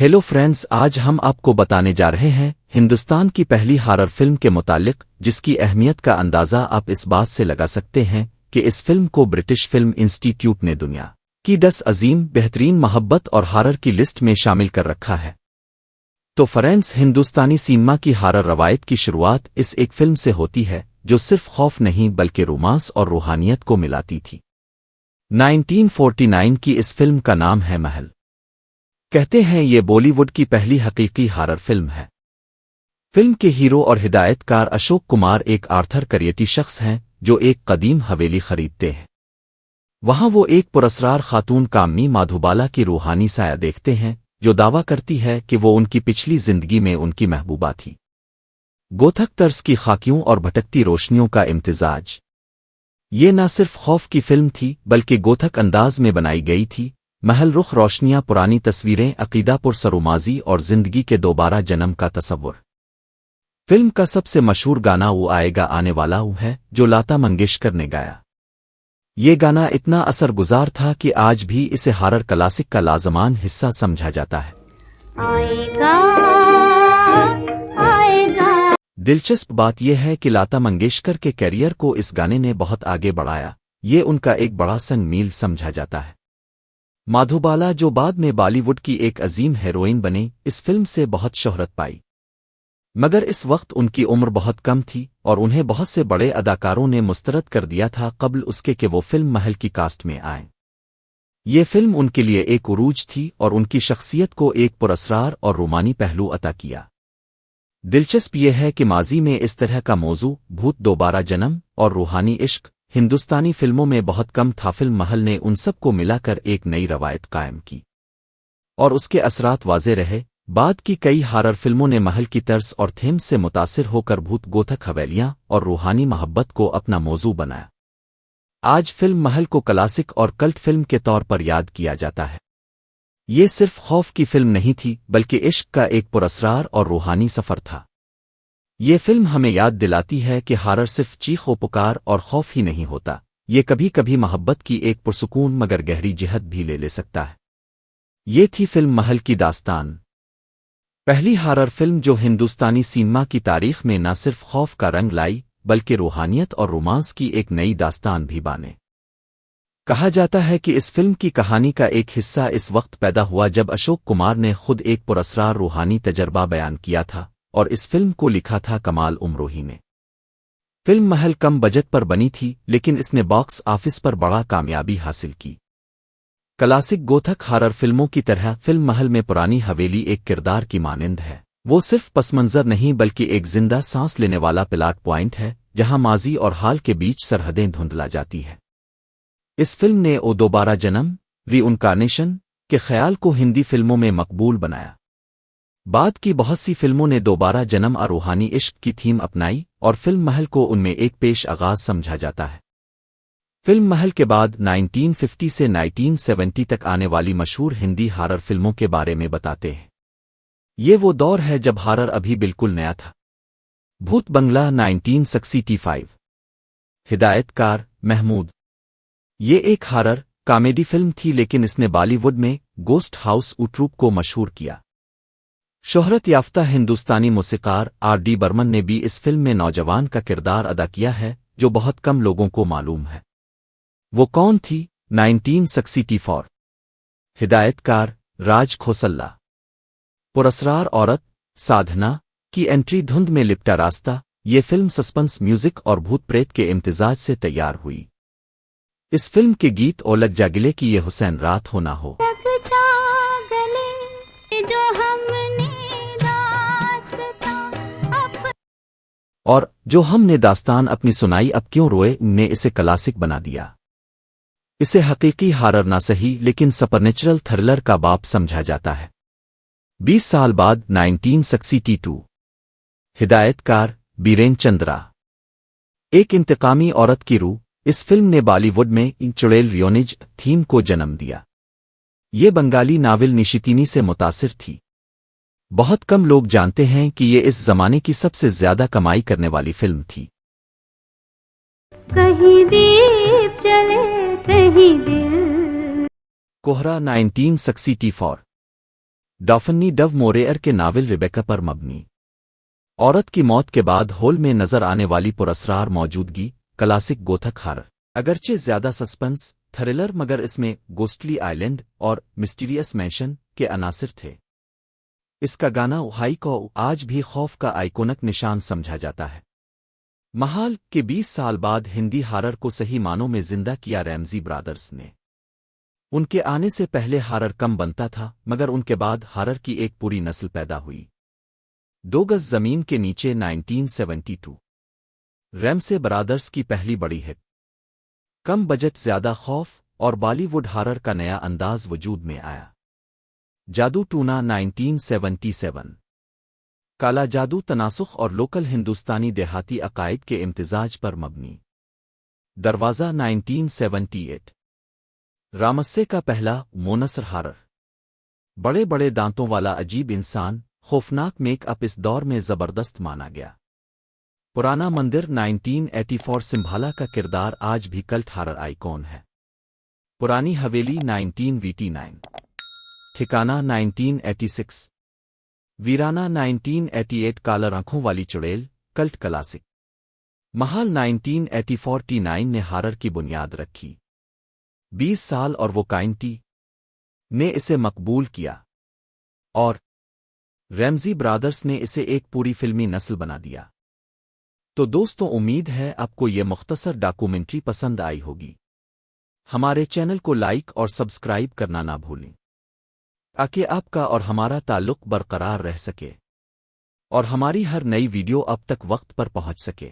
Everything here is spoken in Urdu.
ہیلو فرینڈز، آج ہم آپ کو بتانے جا رہے ہیں ہندوستان کی پہلی ہارر فلم کے متعلق، جس کی اہمیت کا اندازہ آپ اس بات سے لگا سکتے ہیں کہ اس فلم کو برٹش فلم انسٹی ٹیوٹ نے دنیا کی 10 عظیم بہترین محبت اور ہارر کی لسٹ میں شامل کر رکھا ہے۔ تو فرینڈز، ہندوستانی سینما کی ہارر روایت کی شروعات اس ایک فلم سے ہوتی ہے جو صرف خوف نہیں بلکہ رومانس اور روحانیت کو ملاتی تھی۔ 1949 کی اس فلم کا نام ہے محل۔ کہتے ہیں یہ بالی ووڈ کی پہلی حقیقی ہارر فلم ہے۔ فلم کے ہیرو اور ہدایت کار اشوک کمار ایک آرتھر کریٹی شخص ہیں جو ایک قدیم حویلی خریدتے ہیں۔ وہاں وہ ایک پراسرار خاتون کامنی مادھوبالا کی روحانی سایہ دیکھتے ہیں جو دعویٰ کرتی ہے کہ وہ ان کی پچھلی زندگی میں ان کی محبوبہ تھی۔ گوتھک طرز کی خاکیوں اور بھٹکتی روشنیوں کا امتزاج۔ یہ نہ صرف خوف کی فلم تھی بلکہ گوتھک انداز میں بنائی گئی تھی۔ محل رخ روشنیاں، پرانی تصویریں، عقیدہ پر سروماضی اور زندگی کے دوبارہ جنم کا تصور۔ فلم کا سب سے مشہور گانا وہ آئے گا آنے والا وہ ہے جو لتا منگیشکر نے گایا۔ یہ گانا اتنا اثر گزار تھا کہ آج بھی اسے ہارر کلاسک کا لازمان حصہ سمجھا جاتا ہے۔ آئے گا آئے گا۔ دلچسپ بات یہ ہے کہ لتا منگیشکر کے کیریئر کو اس گانے نے بہت آگے بڑھایا۔ یہ ان کا ایک بڑا سنگ میل سمجھا جاتا ہے۔ مادھوبالا، جو بعد میں بالی ووڈ کی ایک عظیم ہیروئن بنی، اس فلم سے بہت شہرت پائی، مگر اس وقت ان کی عمر بہت کم تھی اور انہیں بہت سے بڑے اداکاروں نے مسترد کر دیا تھا قبل اس کے کہ وہ فلم محل کی کاسٹ میں آئیں۔ یہ فلم ان کے لیے ایک عروج تھی اور ان کی شخصیت کو ایک پراسرار اور رومانی پہلو عطا کیا۔ دلچسپ یہ ہے کہ ماضی میں اس طرح کا موضوع، بھوت، دوبارہ جنم اور روحانی عشق، ہندوستانی فلموں میں بہت کم تھا۔ فلم محل نے ان سب کو ملا کر ایک نئی روایت قائم کی اور اس کے اثرات واضح رہے۔ بعد کی کئی ہارر فلموں نے محل کی طرز اور تھیم سے متاثر ہو کر بھوت، گوتھک حویلیاں اور روحانی محبت کو اپنا موضوع بنایا۔ آج فلم محل کو کلاسک اور کلٹ فلم کے طور پر یاد کیا جاتا ہے۔ یہ صرف خوف کی فلم نہیں تھی بلکہ عشق کا ایک پراسرار اور روحانی سفر تھا۔ یہ فلم ہمیں یاد دلاتی ہے کہ ہارر صرف چیخ و پکار اور خوف ہی نہیں ہوتا، یہ کبھی کبھی محبت کی ایک پرسکون مگر گہری جہت بھی لے سکتا ہے۔ یہ تھی فلم محل کی داستان، پہلی ہارر فلم جو ہندوستانی سینما کی تاریخ میں نہ صرف خوف کا رنگ لائی بلکہ روحانیت اور رومانس کی ایک نئی داستان بھی بانے۔ کہا جاتا ہے کہ اس فلم کی کہانی کا ایک حصہ اس وقت پیدا ہوا جب اشوک کمار نے خود ایک پراسرار روحانی تجربہ بیان کیا تھا اور اس فلم کو لکھا تھا کمال امروہی نے۔ فلم محل کم بجٹ پر بنی تھی لیکن اس نے باکس آفس پر بڑا کامیابی حاصل کی۔ کلاسک گوتھک ہارر فلموں کی طرح فلم محل میں پرانی حویلی ایک کردار کی مانند ہے۔ وہ صرف پس منظر نہیں بلکہ ایک زندہ سانس لینے والا پلاٹ پوائنٹ ہے جہاں ماضی اور حال کے بیچ سرحدیں دھندلا جاتی ہے۔ اس فلم نے او دوبارہ جنم، ری انکارنیشن کے خیال کو ہندی فلموں میں مقبول بنایا۔ بعد کی بہت سی فلموں نے دوبارہ جنم اور روحانی عشق کی تھیم اپنائی اور فلم محل کو ان میں ایک پیش آغاز سمجھا جاتا ہے۔ فلم محل کے بعد 1950 سے 1970 تک آنے والی مشہور ہندی ہارر فلموں کے بارے میں بتاتے ہیں۔ یہ وہ دور ہے جب ہارر ابھی بالکل نیا تھا۔ بھوت بنگلہ 1965۔ ہدایت کار محمود۔ یہ ایک ہارر کامیڈی فلم تھی لیکن اس نے بالی ووڈ میں گوسٹ ہاؤس اوٹروپ کو مشہور کیا۔ شہرت یافتہ ہندوستانی موسیقار آر ڈی برمن نے بھی اس فلم میں نوجوان کا کردار ادا کیا ہے جو بہت کم لوگوں کو معلوم ہے۔ وہ کون تھی؟ 1964۔ ہدایت کار راج کھوسلہ۔ پراسرار عورت سادھنا کی انٹری دھند میں لپٹا راستہ۔ یہ فلم سسپنس، میوزک اور بھوت پریت کے امتزاج سے تیار ہوئی۔ اس فلم کے گیت او لگ جا گلے کی یہ حسین رات ہو نہ ہو، لگ جا گلے جو ہم نے داستاں اور جو ہم نے داستان اپنی سنائی اب کیوں روئے نے اسے کلاسک بنا دیا۔ اسے حقیقی ہارر نہ سہی لیکن سپرنیچرل تھرلر کا باپ سمجھا جاتا ہے۔ 20 سال بعد 1962۔ ہدایت کار بیرین چندرا۔ ایک انتقامی عورت کی روح، اس فلم نے بالی ووڈ میں چڑیل ریونج تھیم کو جنم دیا۔ یہ بنگالی ناول نشتینی سے متاثر تھی۔ بہت کم لوگ جانتے ہیں کہ یہ اس زمانے کی سب سے زیادہ کمائی کرنے والی فلم تھی۔ کہیں دیپ چلے کہیں دل۔ کوہرا 1964۔ ڈافنی ڈو موریئر کے ناول ریبیکا پر مبنی عورت کی موت کے بعد ہول میں نظر آنے والی پراسرار موجودگی کلاسک گوتھک ہارر اگرچہ زیادہ سسپنس تھرلر مگر اس میں گوسٹلی آئلینڈ اور مسٹیریس مینشن کے عناصر تھے اس کا گانا اوہائی کو آج بھی خوف کا آئیکونک نشان سمجھا جاتا ہے محال کے 20 سال بعد ہندی ہارر کو صحیح معنوں میں زندہ کیا ریمزی برادرز نے ان کے آنے سے پہلے ہارر کم بنتا تھا مگر ان کے بعد ہارر کی ایک پوری نسل پیدا ہوئی 2 گز زمین کے نیچے 1972 ریمسے برادرز کی پہلی بڑی ہٹ کم بجٹ زیادہ خوف اور بالی ووڈ ہارر کا نیا انداز وجود میں آیا جادو ٹونا 1977 کالا جادو تناسخ اور لوکل ہندوستانی دیہاتی عقائد کے امتزاج پر مبنی دروازہ 1978 رامسے کا پہلا مونسر ہارر بڑے بڑے دانتوں والا عجیب انسان خوفناک میک اپ اس دور میں زبردست مانا گیا پرانا مندر 1984 سنبھالا کا کردار آج بھی کلٹ ہارر آئیکون ہے پرانی حویلی 1989 ٹھکانہ 1986 ویرانہ 1988 کالر آنکھوں والی چڑیل کلٹ کلاسک محال 1949 نے ہارر کی بنیاد رکھی 20 سال اور وہ کائنٹی نے اسے مقبول کیا اور ریمزی برادرز نے اسے ایک پوری فلمی نسل بنا دیا تو دوستوں امید ہے آپ کو یہ مختصر ڈاکومنٹری پسند آئی ہوگی ہمارے چینل کو لائک اور سبسکرائب کرنا نہ بھولیں تاکہ آپ کا اور ہمارا تعلق برقرار رہ سکے اور ہماری ہر نئی ویڈیو اب تک وقت پر پہنچ سکے